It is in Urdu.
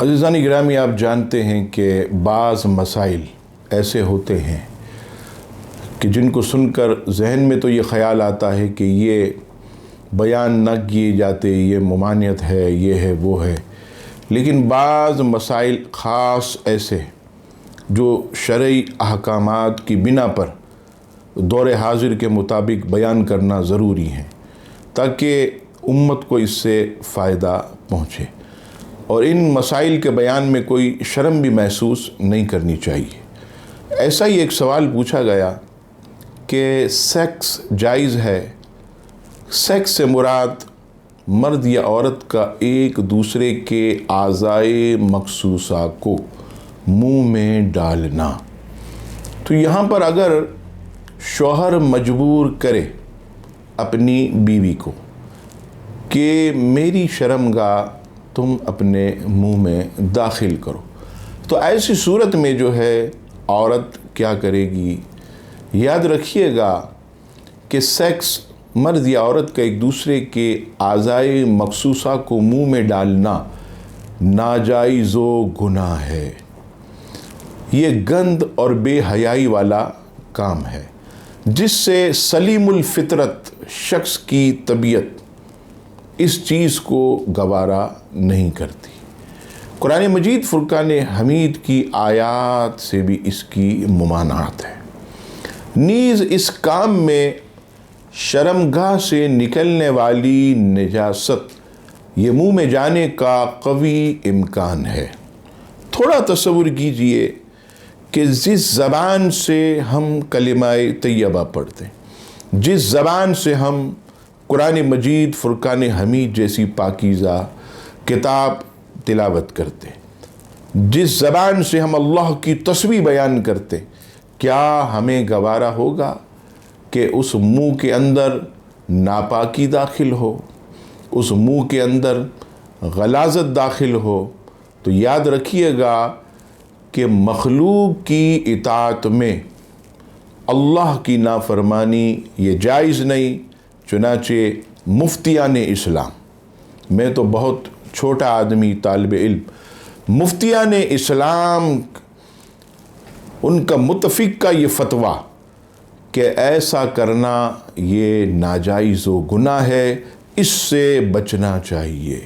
عزیزان گرامی، آپ جانتے ہیں کہ بعض مسائل ایسے ہوتے ہیں کہ جن کو سن کر ذہن میں تو یہ خیال آتا ہے کہ یہ بیان نہ کیے جاتے، یہ ممانعت ہے، یہ ہے، وہ ہے، لیکن بعض مسائل خاص ایسے جو شرعی احکامات کی بنا پر دور حاضر کے مطابق بیان کرنا ضروری ہے تاکہ امت کو اس سے فائدہ پہنچے، اور ان مسائل کے بیان میں کوئی شرم بھی محسوس نہیں کرنی چاہیے۔ ایسا ہی ایک سوال پوچھا گیا کہ سیکس جائز ہے؟ سیکس سے مراد مرد یا عورت کا ایک دوسرے کے اعضائے مخصوصہ کو منہ میں ڈالنا۔ تو یہاں پر اگر شوہر مجبور کرے اپنی بیوی کو کہ میری شرمگاہ تم اپنے منہ میں داخل کرو، تو ایسی صورت میں جو ہے عورت کیا کرے گی؟ یاد رکھیے گا کہ سیکس مرد یا عورت کا ایک دوسرے کے اعضائے مخصوصہ کو منہ میں ڈالنا ناجائز و گناہ ہے۔ یہ گند اور بے حیائی والا کام ہے جس سے سلیم الفطرت شخص کی طبیعت اس چیز کو گوارا نہیں کرتی۔ قرآن مجید فرقان حمید کی آیات سے بھی اس کی ممانعت ہے۔ نیز اس کام میں شرمگاہ سے نکلنے والی نجاست یہ منہ میں جانے کا قوی امکان ہے۔ تھوڑا تصور کیجئے کہ جس زبان سے ہم کلمہ طیبہ پڑھتے ہیں، جس زبان سے ہم قرآن مجید فرقان حمید جیسی پاکیزہ کتاب تلاوت کرتے، جس زبان سے ہم اللہ کی تسبیح بیان کرتے، کیا ہمیں گوارا ہوگا کہ اس منہ کے اندر ناپاکی داخل ہو، اس منہ کے اندر غلاظت داخل ہو؟ تو یاد رکھیے گا کہ مخلوق کی اطاعت میں اللہ کی نافرمانی یہ جائز نہیں۔ چنانچہ مفتیان اسلام، میں تو بہت چھوٹا آدمی طالب علم، مفتیان اسلام ان کا متفق کا یہ فتویٰ کہ ایسا کرنا یہ ناجائز و گناہ ہے، اس سے بچنا چاہیے۔